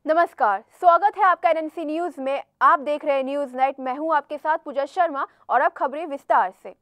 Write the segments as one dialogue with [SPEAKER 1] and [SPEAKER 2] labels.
[SPEAKER 1] नमस्कार, स्वागत है आपका एनएनसी न्यूज में। आप देख रहे हैं न्यूज नाइट। मैं हूं आपके साथ पूजा शर्मा और अब खबरें विस्तार से।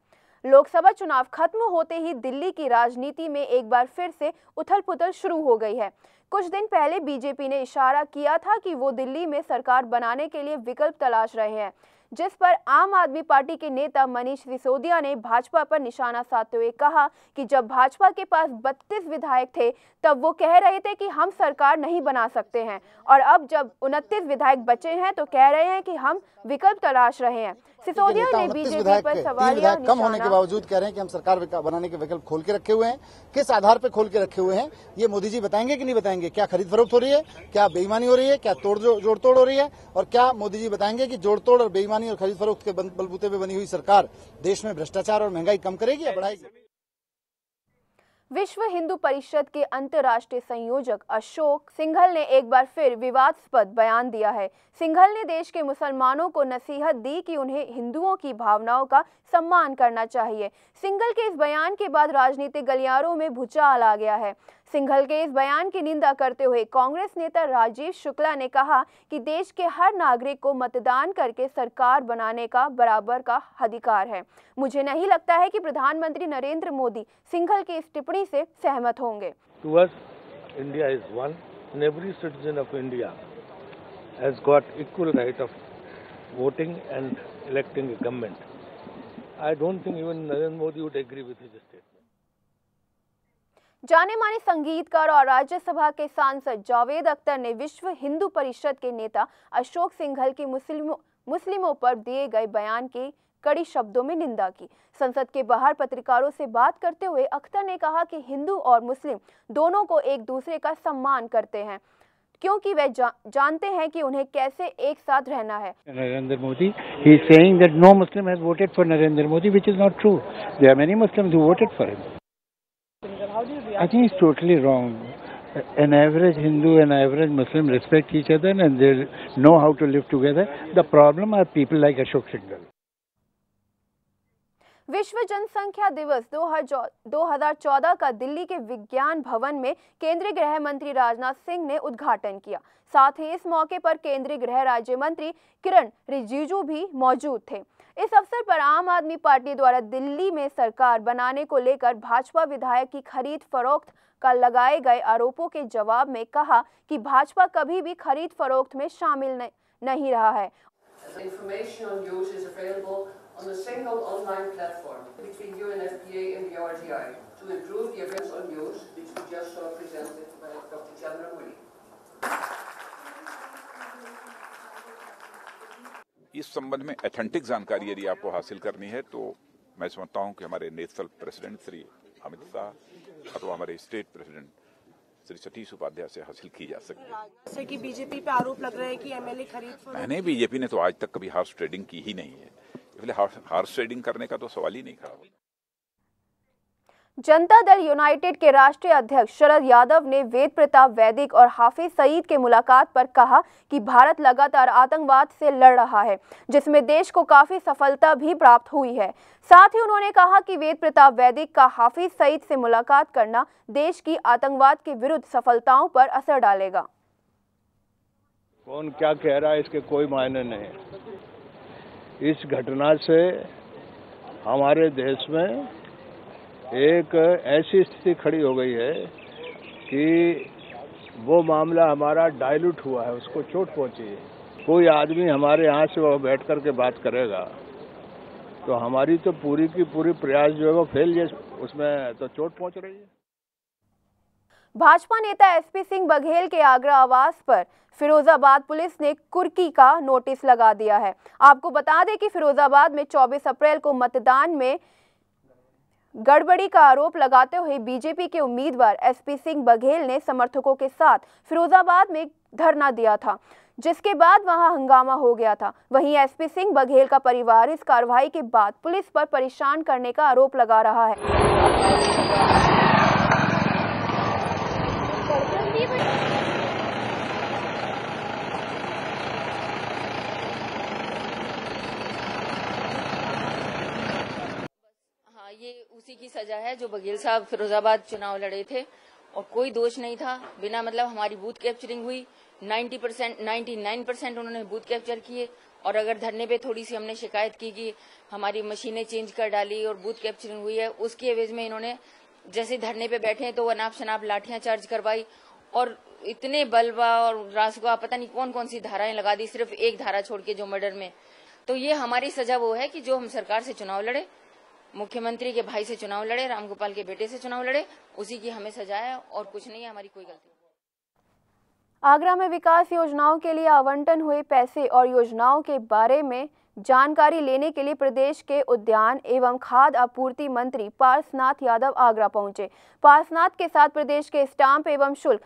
[SPEAKER 1] लोकसभा चुनाव खत्म होते ही दिल्ली की राजनीति में एक बार फिर से उथल-पुथल शुरू हो गई है। कुछ दिन पहले बीजेपी ने इशारा किया था कि वो दिल्ली में सरकार बनाने के लिए विकल्प तलाश रहे हैं, जिस पर आम आदमी पार्टी के नेता मनीष सिसोदिया ने भाजपा पर निशाना साधते हुए कहा कि जब भाजपा के पास 32 विधायक थे तब वो कह रहे थे कि हम सरकार नहीं बना सकते हैं, और अब जब 29 विधायक बचे हैं तो कह रहे हैं कि हम विकल्प तलाश रहे हैं। सिसोदिया ने बीजेपी पर सवालिया
[SPEAKER 2] कम होने के बावजूद कह रहे हैं कि हम सरकार बनाने के विकल्प खोल के रखे हुए हैं। किस आधार पर खोल के रखे हुए हैं ये मोदी जी बताएंगे कि नहीं बताएंगे? क्या खरीद फरोख्त हो रही है, क्या बेईमानी हो रही है, क्या जोड़ तोड़ हो रही है, और क्या मोदी जी बताएंगे कि जोड़ तोड़ और बेईमानी और खरीद फरोख्त के बलबूते पे बनी हुई सरकार देश में भ्रष्टाचार और महंगाई कम करेगी या बढ़ाएगी?
[SPEAKER 1] विश्व हिंदू परिषद के अंतर्राष्ट्रीय संयोजक अशोक सिंघल ने एक बार फिर विवादास्पद बयान दिया है। सिंघल ने देश के मुसलमानों को नसीहत दी कि उन्हें हिंदुओं की भावनाओं का सम्मान करना चाहिए। सिंघल के इस बयान के बाद राजनीतिक गलियारों में भूचाल आ गया है। सिंघल के इस बयान की निंदा करते हुए कांग्रेस नेता राजीव शुक्ला ने कहा कि देश के हर नागरिक को मतदान करके सरकार बनाने का बराबर का अधिकार है। मुझे नहीं लगता है कि प्रधानमंत्री नरेंद्र मोदी सिंघल की इस टिप्पणी से सहमत होंगे।
[SPEAKER 3] To us, India is one, and every citizen of India has got equal right of voting and electing a government. I don't think even Narendra Modi would agree with his statement.
[SPEAKER 1] जाने माने संगीतकार और राज्यसभा के सांसद जावेद अख्तर ने विश्व हिंदू परिषद के नेता अशोक सिंघल की मुस्लिमों पर दिए गए बयान की कड़ी शब्दों में निंदा की। संसद के बाहर पत्रकारों से बात करते हुए अख्तर ने कहा कि हिंदू और मुस्लिम दोनों को एक दूसरे का सम्मान करते हैं, क्योंकि वे जानते हैं कि उन्हें कैसे एक साथ रहना है।
[SPEAKER 4] Narendra Modi, he is saying that no Muslim has voted for Narendra Modi, which is not true. There are many Muslims who voted for him. I think it's totally wrong. An average Hindu and average Muslim respect each other and they know how to live together. The problem are people like Ashok Singhal.
[SPEAKER 1] विश्व जनसंख्या दिवस 2014 का दिल्ली के विज्ञान भवन में केंद्रीय गृह मंत्री राजनाथ सिंह ने उद्घाटन किया। साथ ही इस मौके पर केंद्रीय गृह राज्य मंत्री किरण रिजिजू भी मौजूद थे। इस अवसर पर आम आदमी पार्टी द्वारा दिल्ली में सरकार बनाने को लेकर भाजपा विधायक की खरीद फरोख्त का लगाए गए आरोपों के जवाब में कहा कि भाजपा कभी भी खरीद फरोख्त में शामिल नहीं रहा है।
[SPEAKER 5] On a single online platform between UNFPA and the RTI to improve the events on news, which we just saw presented by Dr. Chandra Murli.
[SPEAKER 6] इस संबंध में ऑथेंटिक जानकारी यदि आपको हासिल करनी है तो मैं समझता हूं कि हमारे नेशनल प्रेसिडेंट श्री अमित शाह अथवा हमारे स्टेट प्रेसिडेंट श्री सतीश उपाध्याय से हासिल की जा सकती है।
[SPEAKER 7] जैसे कि बीजेपी पे आरोप लग रहा है कि एमएलए खरीद
[SPEAKER 6] मैंने बीजेपी ने तो आज तक कभी हार्स ट्रेडिंग की ही नहीं है, इसलिए हार्स ट्रेडिंग करने का तो सवाल ही नहीं खड़ा होता।
[SPEAKER 1] जनता दल यूनाइटेड के राष्ट्रीय अध्यक्ष शरद यादव ने वेद प्रताप वैदिक और हाफिज सईद के मुलाकात पर कहा कि भारत लगातार आतंकवाद से लड़ रहा है, जिसमें देश को काफी सफलता भी प्राप्त हुई है। साथ ही उन्होंने कहा कि वेद प्रताप वैदिक का हाफिज सईद से मुलाकात करना देश की आतंकवाद के विरुद्ध सफलताओं पर असर डालेगा।
[SPEAKER 3] कौन क्या कह रहा है इसके कोई मायने नहीं। इस घटना से हमारे देश में एक ऐसी स्थिति खड़ी हो गई है कि वो मामला हमारा डाइल्यूट हुआ है, उसको चोट पहुंची है। कोई आदमी हमारे यहाँ से वो बैठ करके बात करेगा तो हमारी तो पूरी की पूरी प्रयास जो है वो फेल, उसमें तो चोट पहुंच रही है।
[SPEAKER 1] भाजपा नेता एसपी सिंह बघेल के आगरा आवास पर फिरोजाबाद पुलिस ने कुर्की का नोटिस लगा दिया है। आपको बता दें कि फिरोजाबाद में 24 अप्रैल को मतदान में गड़बड़ी का आरोप लगाते हुए बीजेपी के उम्मीदवार एसपी सिंह बघेल ने समर्थकों के साथ फिरोजाबाद में धरना दिया था, जिसके बाद वहां हंगामा हो गया था। वहीं एसपी सिंह बघेल का परिवार इस कार्रवाई के बाद पुलिस पर परेशान करने का आरोप लगा रहा है।
[SPEAKER 8] ये उसी की सजा है जो बघेल साहब फिरोजाबाद चुनाव लड़े थे और कोई दोष नहीं था। बिना मतलब हमारी बूथ कैप्चरिंग हुई, 99% उन्होंने बूथ कैप्चर किए। और अगर धरने पे थोड़ी सी हमने शिकायत की कि हमारी मशीनें चेंज कर डाली और बूथ कैप्चरिंग हुई है, उसके एवज में इन्होंने जैसे धरने पे बैठे तो अनाप शनाप लाठियां चार्ज करवाई और इतने बलवा और रासुआ पता नहीं कौन कौन सी धाराएं लगा दी, सिर्फ एक धारा छोड़ के जो मर्डर में। तो ये हमारी सजा वो है कि जो हम सरकार से चुनाव लड़े, मुख्यमंत्री के भाई से चुनाव लड़े, रामगोपाल के बेटे से चुनाव लड़े, उसी की हमें सजा है और कुछ नहीं है, हमारी कोई गलती।
[SPEAKER 1] आगरा में विकास योजनाओं के लिए आवंटन हुए पैसे और योजनाओं के बारे में जानकारी लेने के लिए प्रदेश के उद्यान एवं खाद्य आपूर्ति मंत्री पार्सनाथ यादव आगरा पहुंचे। पार्सनाथ के साथ प्रदेश के स्टाम्प एवं शुल्क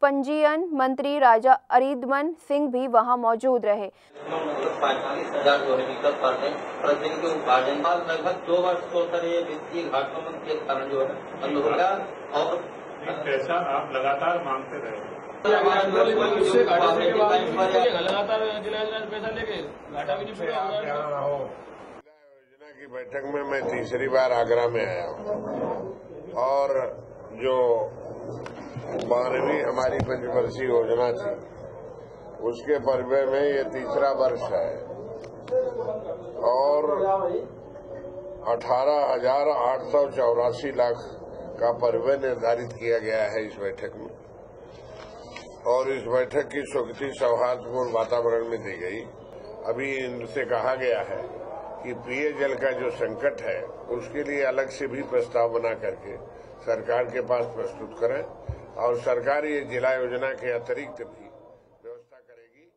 [SPEAKER 1] पंजीयन मंत्री राजा अरिदमन सिंह भी वहां मौजूद रहे।
[SPEAKER 9] 45,000 जो है विकल्प करते प्रतिदिन के उपार्जन लगभग 2 वर्ष को सर ये वित्तीय घाटों के कारण जो है बंद हो गया और
[SPEAKER 10] पैसा आप लगातार मांगते रहे।
[SPEAKER 9] लगातार
[SPEAKER 10] पैसा लेके घाटा भी नहीं पूरा हो रहा है।
[SPEAKER 11] योजना की बैठक में मैं तीसरी बार आगरा में आया हूँ और जो 12वीं हमारी पंचवर्षीय योजना थी उसके परिव्यय में ये तीसरा वर्ष है और 18,884 लाख का परिव्यय निर्धारित किया गया है इस बैठक में और इस बैठक की स्वीकृति सौहार्दपूर्ण वातावरण में दी गई। अभी इनसे कहा गया है कि पेयजल का जो संकट है उसके लिए अलग से भी प्रस्ताव बना करके सरकार के पास प्रस्तुत करें और सरकार ये जिला योजना के अतिरिक्त भी व्यवस्था करेगी।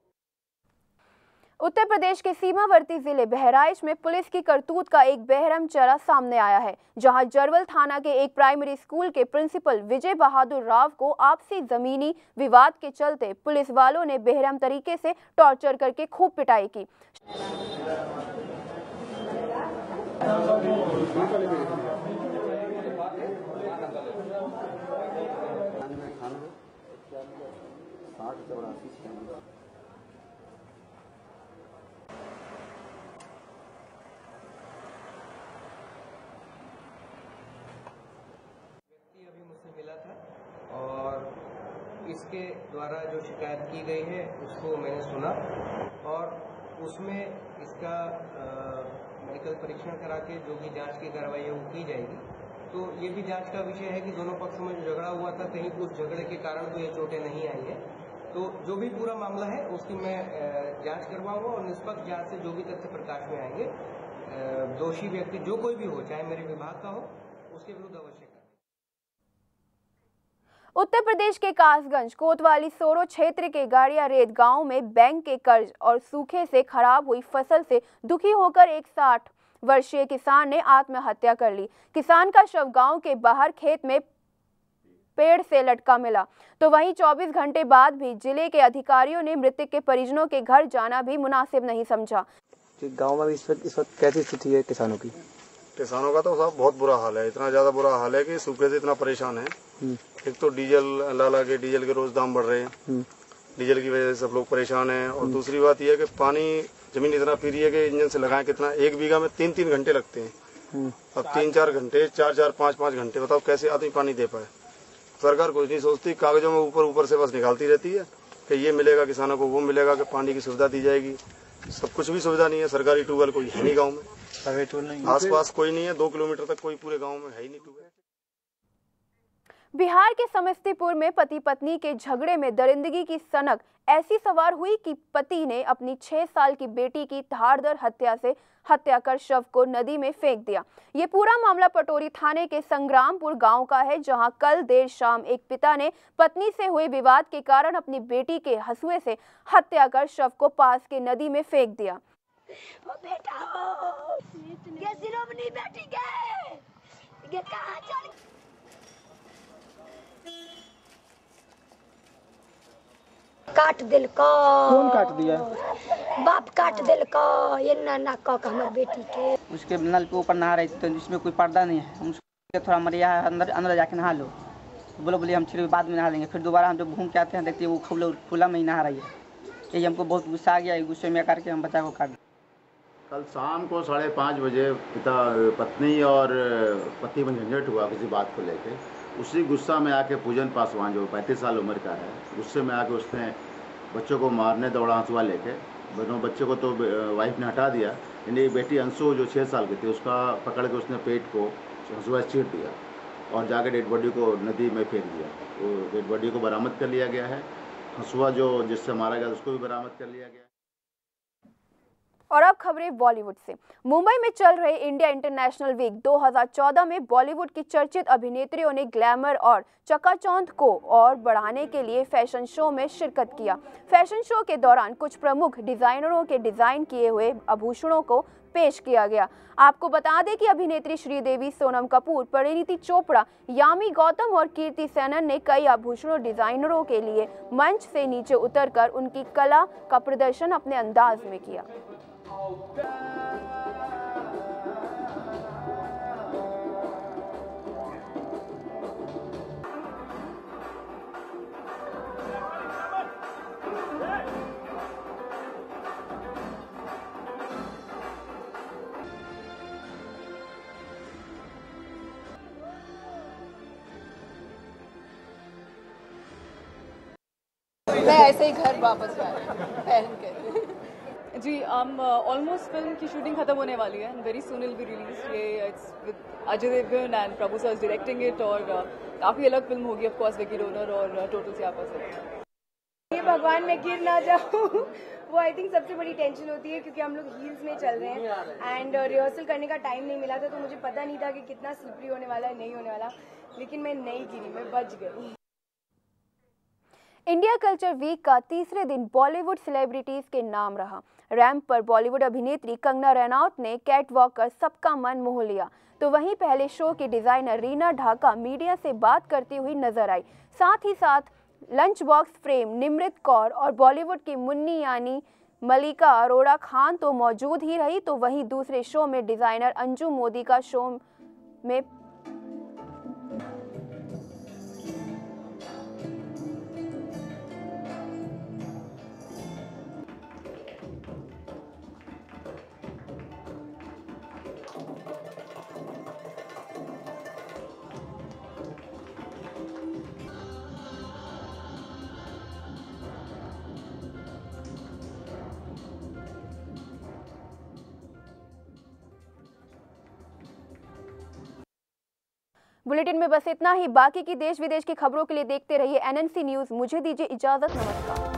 [SPEAKER 1] उत्तर प्रदेश के सीमावर्ती जिले बहराइच में पुलिस की करतूत का एक बेरहम चेहरा सामने आया है, जहां जरवल थाना के एक प्राइमरी स्कूल के प्रिंसिपल विजय बहादुर राव को आपसी जमीनी विवाद के चलते पुलिस वालों ने बेरहम तरीके से टॉर्चर करके खूब पिटाई की।
[SPEAKER 12] अभी मुझसे मिला था और इसके द्वारा जो शिकायत की गई है उसको मैंने सुना और उसमें इसका मेडिकल परीक्षण करा के जो भी जांच की कार्रवाई है वो की जाएगी। तो ये भी जांच का विषय है कि दोनों पक्षों में जो झगड़ा हुआ था कहीं उस झगड़े के कारण तो ये चोटें नहीं आई है। तो जो भी पूरा मामला है उसकी मैं जांच करवाऊंगा और निष्पक्ष जांच से जो भी तथ्य प्रकाश में आएंगे, दोषी व्यक्ति जो कोई भी हो, चाहे मेरे विभाग का हो, उसके विरुद्ध अवश्य।
[SPEAKER 1] उत्तर प्रदेश के कासगंज कोतवाली सोरो क्षेत्र के गाड़िया रेत गांव में बैंक के कर्ज और सूखे से खराब हुई फसल से दुखी होकर एक 60 वर्षीय किसान ने आत्महत्या कर ली। किसान का शव गांव के बाहर खेत में पेड़ से लटका मिला, तो वहीं 24 घंटे बाद भी जिले के अधिकारियों ने मृतक के परिजनों के घर जाना भी मुनासिब नहीं समझा।
[SPEAKER 13] गाँव में इस वक्त कैसी स्थिति है किसानों की?
[SPEAKER 14] किसानों का तो साहब बहुत बुरा हाल है, इतना ज्यादा बुरा हाल है कि सूखे से इतना परेशान है। एक तो डीजल के रोज दाम बढ़ रहे हैं, डीजल की वजह से सब लोग परेशान हैं और दूसरी बात यह है कि पानी जमीन इतना पी रही है कि इंजन से लगाएं कितना, 1 बीघा में 3-3 घंटे लगते हैं। अब 3-4 घंटे, 4-4, 5-5 घंटे, बताओ कैसे आदमी पानी दे पाए। सरकार कुछ नहीं सोचती, कागजों में ऊपर से बस निकालती रहती है कि ये मिलेगा किसानों को, वो मिलेगा, कि पानी की सुविधा दी जाएगी। सब कुछ भी सुविधा नहीं है। सरकारी ट्यूबवेल कोई है नहीं गाँव में, आसपास कोई नहीं है, 2 किलोमीटर तक कोई पूरे गाँव में है ही नहीं ट्यूबवेल।
[SPEAKER 1] बिहार के समस्तीपुर में पति पत्नी के झगड़े में दरिंदगी की सनक ऐसी सवार हुई कि पति ने अपनी 6 साल की बेटी की धारदार हत्या कर शव को नदी में फेंक दिया। ये पूरा मामला पटोरी थाने के संग्रामपुर गांव का है, जहां कल देर शाम एक पिता ने पत्नी से हुए विवाद के कारण अपनी बेटी के हंसुए से हत्या कर शव को पास के नदी में फेंक दिया।
[SPEAKER 15] ओ बेटा हो, ये सिरोमणि बेटी के ये कहां चल काट दिल का।
[SPEAKER 13] कौन काट दिया?
[SPEAKER 15] बाप काट दिल का, ये नाना का हमारी बेटी के।
[SPEAKER 16] उसके नल पे ऊपर नहा रही थी तो इसमें कोई पर्दा नहीं है, हम थोड़ा हमारे यहाँ अंदर जाके नहा लो, बोले हम फिर बाद में नहा लेंगे। फिर दोबारा हम जब घूम के आते हैं देखते हैं वो खुला में ही नहा रही है। यही हमको बहुत गुस्सा आ गया, गुस्से में करके हम बच्चा को काट।
[SPEAKER 17] कल शाम को 5:30 बजे पत्नी में झंझट हुआ किसी बात को लेके, उसी गुस्सा में आके पूजन पासवान जो 35 साल उम्र का है, गुस्से में आके उसने बच्चों को मारने दौड़ा हंसुआ लेके। दोनों बच्चों को तो वाइफ ने हटा दिया, यानी बेटी अंशु जो 6 साल की थी उसका पकड़ के उसने पेट को हंसुआ चीर दिया और जाके डेड बॉडी को नदी में फेंक दिया। तो डेड बॉडी को बरामद कर लिया गया है। हंसुआ जो जिससे मारा गया उसको भी बरामद कर लिया गया।
[SPEAKER 1] और अब खबरें बॉलीवुड से। मुंबई में चल रहे इंडिया इंटरनेशनल वीक 2014 में बॉलीवुड की चर्चित अभिनेत्रियों ने ग्लैमर और चकाचौंध को और बढ़ाने के लिए फैशन शो में शिरकत किया। फैशन शो के दौरान कुछ प्रमुख डिजाइनरों के डिजाइन किए हुए आभूषणों को पेश किया गया। आपको बता दें कि अभिनेत्री श्रीदेवी, सोनम कपूर, परिणीति चोपड़ा, यामी गौतम और कीर्ति सेनन ने कई आभूषणों डिजाइनरों के लिए मंच से नीचे उतरकर उनकी कला का प्रदर्शन अपने अंदाज में किया।
[SPEAKER 18] मैं ऐसे ही घर वापस जा रही हूँ पहन के।
[SPEAKER 19] जी ऑलमोस्ट फिल्म की शूटिंग खत्म होने वाली है and very soon will be release. ये it's with Ajay Devgn and Prabhu sir is directing it और काफ़ी अलग फिल्म होगी ऑफ कोर्स विकी डोनर और टोटल सियापा से।
[SPEAKER 7] ये भगवान मैं गिर ना जाऊँ वो आई थिंक सबसे बड़ी टेंशन होती है क्योंकि हम लोग हील्स में चल रहे हैं एंड रिहर्सल करने का टाइम नहीं मिला था तो मुझे पता नहीं था कि कितना स्लिपरी होने वाला है, नहीं होने वाला, लेकिन मैं नहीं गिरी, मैं बच गई।
[SPEAKER 1] इंडिया कल्चर वीक का तीसरे दिन बॉलीवुड सेलिब्रिटीज के नाम रहा। रैंप पर बॉलीवुड अभिनेत्री कंगना रनौत ने कैट वॉक कर सबका मन मोह लिया, तो वहीं पहले शो की डिजाइनर रीना ढाका मीडिया से बात करती हुई नजर आई। साथ ही साथ lunch box frame Nimrit Kaur और बॉलीवुड की मुन्नी यानी मलिका अरोड़ा खान तो मौजूद ही रही, तो वहीं दूसरे शो में डिजाइनर अंजू मोदी का शो में बुलेटिन में बस इतना ही। बाकी की देश विदेश की खबरों के लिए देखते रहिए NNC न्यूज़। मुझे दीजिए इजाजत, नमस्कार।